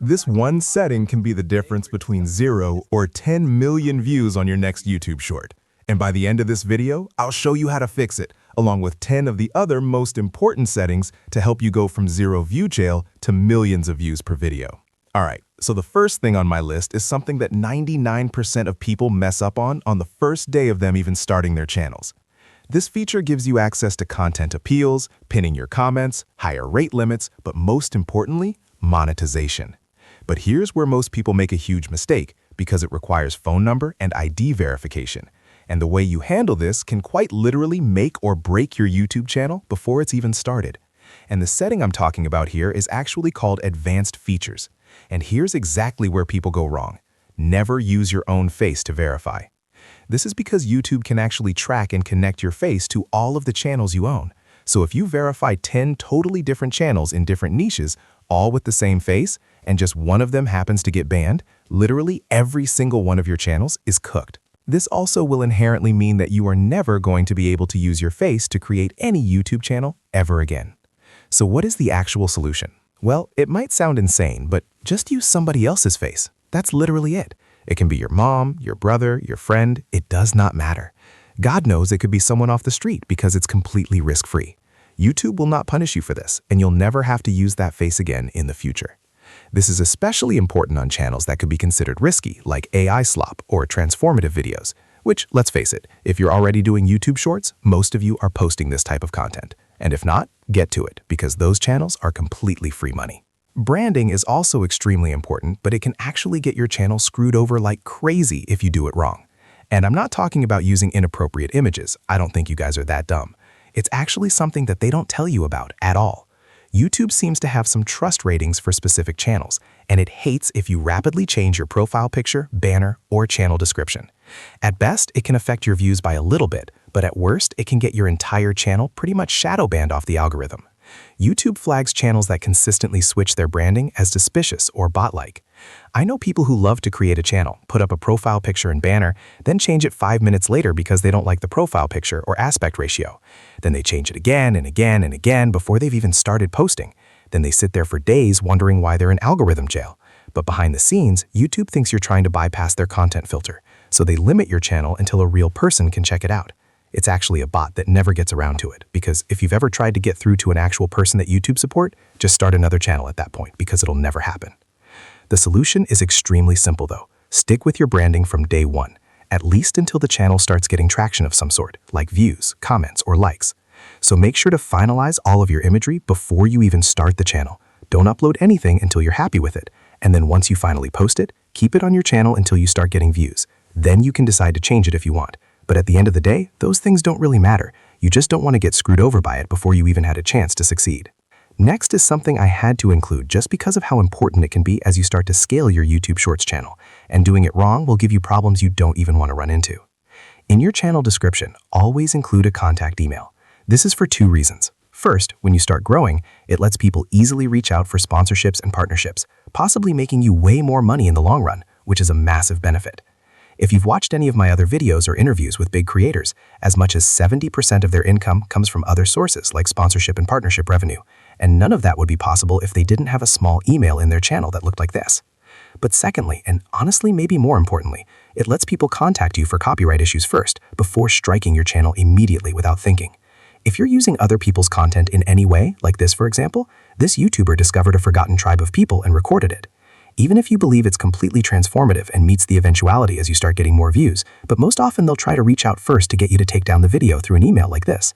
This one setting can be the difference between 0 or 10 million views on your next YouTube short. And by the end of this video, I'll show you how to fix it, along with 10 of the other most important settings to help you go from 0 view jail to millions of views per video. Alright, so the first thing on my list is something that 99% of people mess up on the first day of them even starting their channels. This feature gives you access to content appeals, pinning your comments, higher rate limits, but most importantly, monetization. But here's where most people make a huge mistake because it requires phone number and ID verification. And the way you handle this can quite literally make or break your YouTube channel before it's even started. And the setting I'm talking about here is actually called Advanced Features. And here's exactly where people go wrong. Never use your own face to verify. This is because YouTube can actually track and connect your face to all of the channels you own. So if you verify 10 totally different channels in different niches, all with the same face, and just one of them happens to get banned, literally every single one of your channels is cooked. This also will inherently mean that you are never going to be able to use your face to create any YouTube channel ever again. So what is the actual solution? Well, it might sound insane, but just use somebody else's face. That's literally it. It can be your mom, your brother, your friend. It does not matter. God knows it could be someone off the street because it's completely risk-free. YouTube will not punish you for this, and you'll never have to use that face again in the future. This is especially important on channels that could be considered risky, like AI slop or transformative videos, which, let's face it, if you're already doing YouTube Shorts, most of you are posting this type of content. And if not, get to it, because those channels are completely free money. Branding is also extremely important, but it can actually get your channel screwed over like crazy if you do it wrong. And I'm not talking about using inappropriate images. I don't think you guys are that dumb. It's actually something that they don't tell you about at all. YouTube seems to have some trust ratings for specific channels, and it hates if you rapidly change your profile picture, banner, or channel description. At best, it can affect your views by a little bit, but at worst, it can get your entire channel pretty much shadow banned off the algorithm. YouTube flags channels that consistently switch their branding as suspicious or bot-like. I know people who love to create a channel, put up a profile picture and banner, then change it 5 minutes later because they don't like the profile picture or aspect ratio. Then they change it again and again and again before they've even started posting. Then they sit there for days wondering why they're in algorithm jail. But behind the scenes, YouTube thinks you're trying to bypass their content filter, so they limit your channel until a real person can check it out. It's actually a bot that never gets around to it, because if you've ever tried to get through to an actual person that YouTube support, just start another channel at that point because it'll never happen. The solution is extremely simple though. Stick with your branding from day one, at least until the channel starts getting traction of some sort, like views, comments, or likes. So make sure to finalize all of your imagery before you even start the channel. Don't upload anything until you're happy with it, and then once you finally post it, keep it on your channel until you start getting views. Then you can decide to change it if you want. But at the end of the day, those things don't really matter. You just don't want to get screwed over by it before you even had a chance to succeed. Next is something I had to include just because of how important it can be as you start to scale your YouTube Shorts channel, and doing it wrong will give you problems you don't even want to run into. In your channel description, always include a contact email. This is for 2 reasons. First, when you start growing, it lets people easily reach out for sponsorships and partnerships, possibly making you way more money in the long run, which is a massive benefit. If you've watched any of my other videos or interviews with big creators, as much as 70% of their income comes from other sources like sponsorship and partnership revenue, and none of that would be possible if they didn't have a small email in their channel that looked like this. But secondly, and honestly maybe more importantly, it lets people contact you for copyright issues first, before striking your channel immediately without thinking. If you're using other people's content in any way, like this for example, this YouTuber discovered a forgotten tribe of people and recorded it. Even if you believe it's completely transformative and meets the eventuality as you start getting more views, but most often they'll try to reach out first to get you to take down the video through an email like this.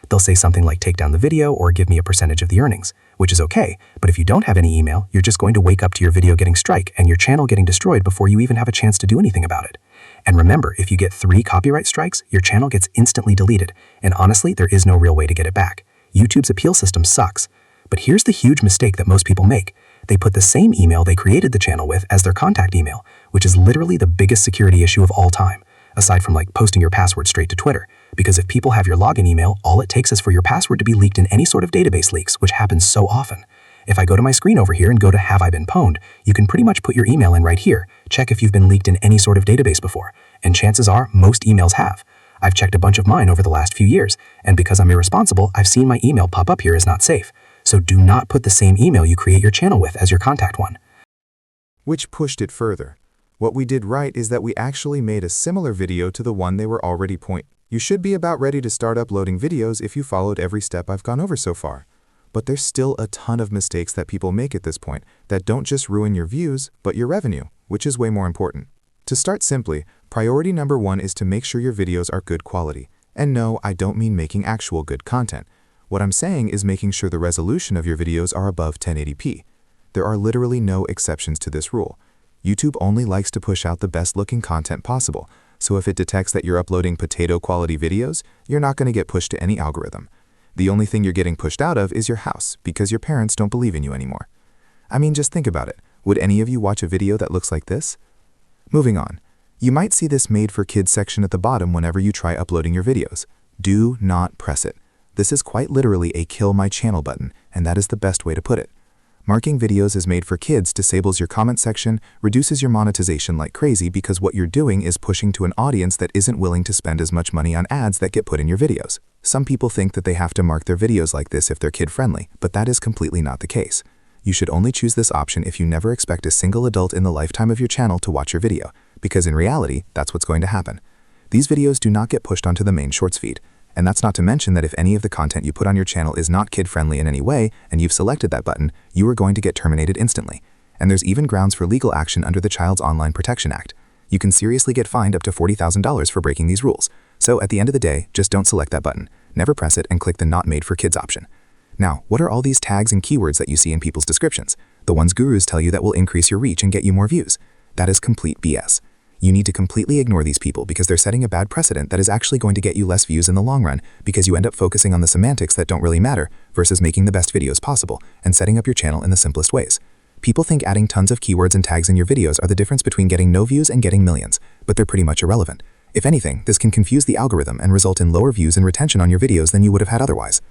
They'll say something like take down the video or give me a percentage of the earnings, which is okay, but if you don't have any email, you're just going to wake up to your video getting strike and your channel getting destroyed before you even have a chance to do anything about it. And remember, if you get 3 copyright strikes, your channel gets instantly deleted, and honestly, there is no real way to get it back. YouTube's appeal system sucks. But here's the huge mistake that most people make. They put the same email they created the channel with as their contact email, which is literally the biggest security issue of all time, aside from like posting your password straight to Twitter. Because if people have your login email, all it takes is for your password to be leaked in any sort of database leaks, which happens so often. If I go to my screen over here and go to Have I Been Pwned, you can pretty much put your email in right here, check if you've been leaked in any sort of database before, and chances are most emails have. I've checked a bunch of mine over the last few years, and because I'm irresponsible, I've seen my email pop up here as not safe. So do not put the same email you create your channel with as your contact one. which pushed it further. What we did right is that we actually made a similar video to the one they were already point. You should be about ready to start uploading videos if you followed every step I've gone over so far. But there's still a ton of mistakes that people make at this point that don't just ruin your views, but your revenue, which is way more important. To start simply, priority number 1 is to make sure your videos are good quality. And no, I don't mean making actual good content. What I'm saying is making sure the resolution of your videos are above 1080p. There are literally no exceptions to this rule. YouTube only likes to push out the best-looking content possible, so if it detects that you're uploading potato-quality videos, you're not going to get pushed to any algorithm. The only thing you're getting pushed out of is your house, because your parents don't believe in you anymore. I mean, just think about it. Would any of you watch a video that looks like this? Moving on. You might see this Made for Kids section at the bottom whenever you try uploading your videos. Do not press it. This is quite literally a kill my channel button, and that is the best way to put it. Marking videos as Made for Kids disables your comment section, reduces your monetization like crazy because what you're doing is pushing to an audience that isn't willing to spend as much money on ads that get put in your videos. Some people think that they have to mark their videos like this if they're kid-friendly, but that is completely not the case. You should only choose this option if you never expect a single adult in the lifetime of your channel to watch your video, because in reality, that's what's going to happen. These videos do not get pushed onto the main Shorts feed. And that's not to mention that if any of the content you put on your channel is not kid-friendly in any way, and you've selected that button, you are going to get terminated instantly. And there's even grounds for legal action under the Child's Online Protection Act. You can seriously get fined up to $40,000 for breaking these rules. So at the end of the day, just don't select that button. Never press it and click the Not Made for Kids option. Now, what are all these tags and keywords that you see in people's descriptions? The ones gurus tell you that will increase your reach and get you more views. That is complete BS. You need to completely ignore these people because they're setting a bad precedent that is actually going to get you less views in the long run because you end up focusing on the semantics that don't really matter versus making the best videos possible and setting up your channel in the simplest ways. People think adding tons of keywords and tags in your videos are the difference between getting no views and getting millions, but they're pretty much irrelevant. If anything, this can confuse the algorithm and result in lower views and retention on your videos than you would have had otherwise.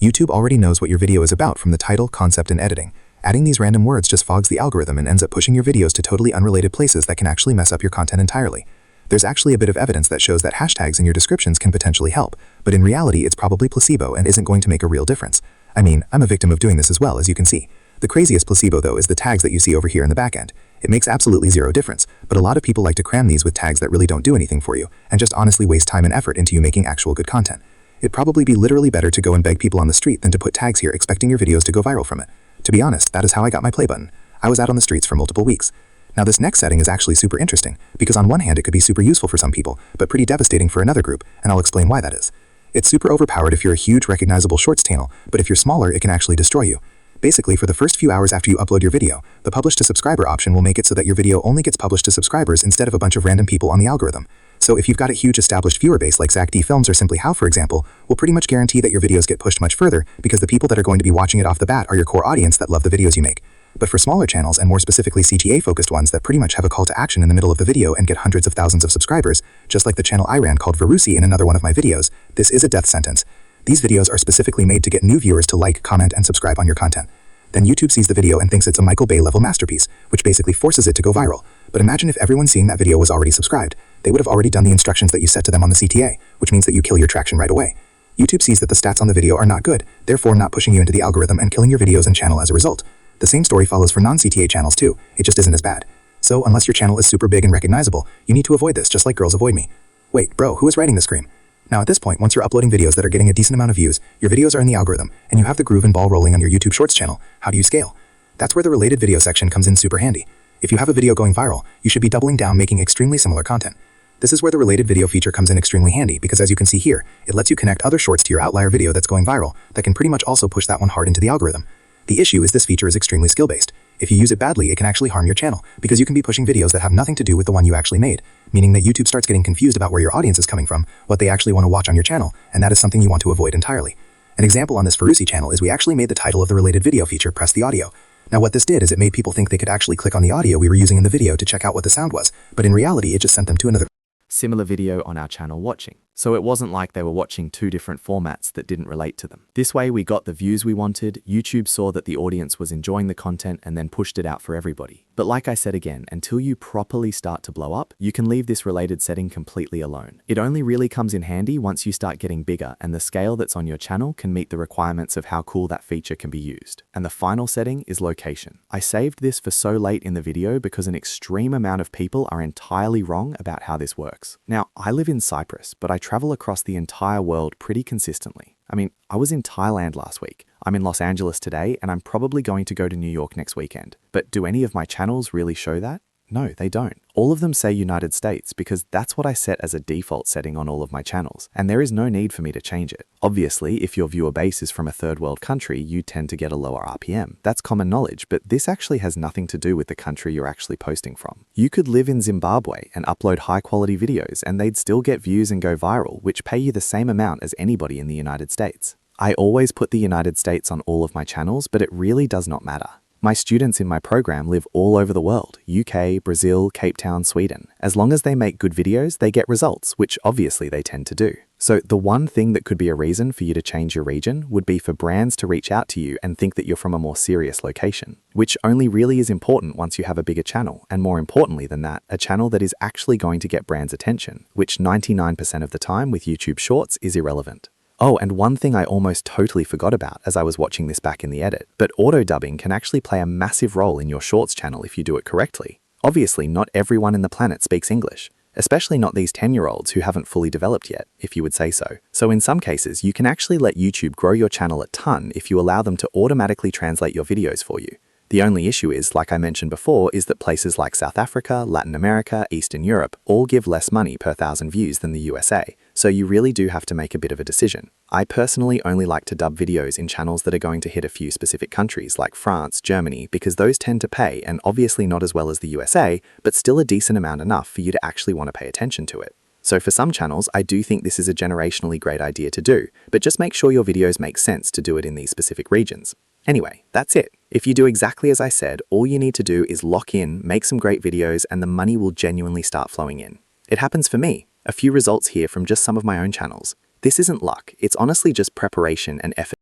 YouTube already knows what your video is about from the title, concept, and editing. Adding these random words just fogs the algorithm and ends up pushing your videos to totally unrelated places that can actually mess up your content entirely. There's actually a bit of evidence that shows that hashtags in your descriptions can potentially help, but in reality it's probably placebo and isn't going to make a real difference. I mean, I'm a victim of doing this as well, as you can see. The craziest placebo though is the tags that you see over here in the back end. It makes absolutely zero difference, but a lot of people like to cram these with tags that really don't do anything for you and just honestly waste time and effort into you making actual good content. It'd probably be literally better to go and beg people on the street than to put tags here expecting your videos to go viral from it. To be honest, that is how I got my play button. I was out on the streets for multiple weeks. Now this next setting is actually super interesting, because on one hand it could be super useful for some people, but pretty devastating for another group, and I'll explain why that is. It's super overpowered if you're a huge recognizable Shorts channel, but if you're smaller it can actually destroy you. Basically, for the first few hours after you upload your video, the publish to subscriber option will make it so that your video only gets published to subscribers instead of a bunch of random people on the algorithm. So if you've got a huge established viewer base like Zach D Films or Simply How, for example, will pretty much guarantee that your videos get pushed much further because the people that are going to be watching it off the bat are your core audience that love the videos you make. But for smaller channels and more specifically CTA-focused ones that pretty much have a call to action in the middle of the video and get hundreds of thousands of subscribers, just like the channel I ran called Varusi in another one of my videos, this is a death sentence. These videos are specifically made to get new viewers to like, comment, and subscribe on your content. Then YouTube sees the video and thinks it's a Michael Bay level masterpiece, which basically forces it to go viral. But imagine if everyone seeing that video was already subscribed. They would have already done the instructions that you set to them on the CTA, which means that you kill your traction right away. YouTube sees that the stats on the video are not good, therefore not pushing you into the algorithm and killing your videos and channel as a result. The same story follows for non-CTA channels too, it just isn't as bad. So unless your channel is super big and recognizable, you need to avoid this just like girls avoid me. Wait, bro, who is writing this scream? Now at this point, once you're uploading videos that are getting a decent amount of views, your videos are in the algorithm, and you have the groove and ball rolling on your YouTube Shorts channel, how do you scale? That's where the related video section comes in super handy. If you have a video going viral, you should be doubling down making extremely similar content. This is where the related video feature comes in extremely handy because as you can see here, it lets you connect other shorts to your outlier video that's going viral that can pretty much also push that one hard into the algorithm. The issue is this feature is extremely skill-based. If you use it badly, it can actually harm your channel because you can be pushing videos that have nothing to do with the one you actually made, meaning that YouTube starts getting confused about where your audience is coming from, what they actually want to watch on your channel, and that is something you want to avoid entirely. An example on this Varusi channel is we actually made the title of the related video feature press the audio. Now what this did is it made people think they could actually click on the audio we were using in the video to check out what the sound was, but in reality it just sent them to another similar video on our channel watching. So it wasn't like they were watching two different formats that didn't relate to them. This way we got the views we wanted, YouTube saw that the audience was enjoying the content and then pushed it out for everybody. But like I said again, until you properly start to blow up, you can leave this related setting completely alone. It only really comes in handy once you start getting bigger and the scale that's on your channel can meet the requirements of how cool that feature can be used. And the final setting is location. I saved this for so late in the video because an extreme amount of people are entirely wrong about how this works. Now, I live in Cyprus, but I travel across the entire world pretty consistently. I mean, I was in Thailand last week. I'm in Los Angeles today, and I'm probably going to go to New York next weekend. But do any of my channels really show that? No, they don't. All of them say United States because that's what I set as a default setting on all of my channels, and there is no need for me to change it. Obviously, if your viewer base is from a third world country, you tend to get a lower RPM. That's common knowledge, but this actually has nothing to do with the country you're actually posting from. You could live in Zimbabwe and upload high quality videos, and they'd still get views and go viral, which pay you the same amount as anybody in the United States. I always put the United States on all of my channels, but it really does not matter. My students in my program live all over the world, UK, Brazil, Cape Town, Sweden. As long as they make good videos, they get results, which obviously they tend to do. So the one thing that could be a reason for you to change your region would be for brands to reach out to you and think that you're from a more serious location, which only really is important once you have a bigger channel, and more importantly than that, a channel that is actually going to get brands' attention, which 99% of the time with YouTube Shorts is irrelevant. Oh, and one thing I almost totally forgot about as I was watching this back in the edit, but auto-dubbing can actually play a massive role in your Shorts channel if you do it correctly. Obviously, not everyone in the planet speaks English, especially not these 10-year-olds who haven't fully developed yet, if you would say so. So in some cases, you can actually let YouTube grow your channel a ton if you allow them to automatically translate your videos for you. The only issue is, like I mentioned before, is that places like South Africa, Latin America, Eastern Europe all give less money per 1,000 views than the USA, so you really do have to make a bit of a decision. I personally only like to dub videos in channels that are going to hit a few specific countries like France, Germany, because those tend to pay, and obviously not as well as the USA, but still a decent amount enough for you to actually want to pay attention to it. So for some channels, I do think this is a generationally great idea to do, but just make sure your videos make sense to do it in these specific regions. Anyway, that's it. If you do exactly as I said, all you need to do is lock in, make some great videos, and the money will genuinely start flowing in. It happens for me. A few results here from just some of my own channels. This isn't luck, it's honestly just preparation and effort.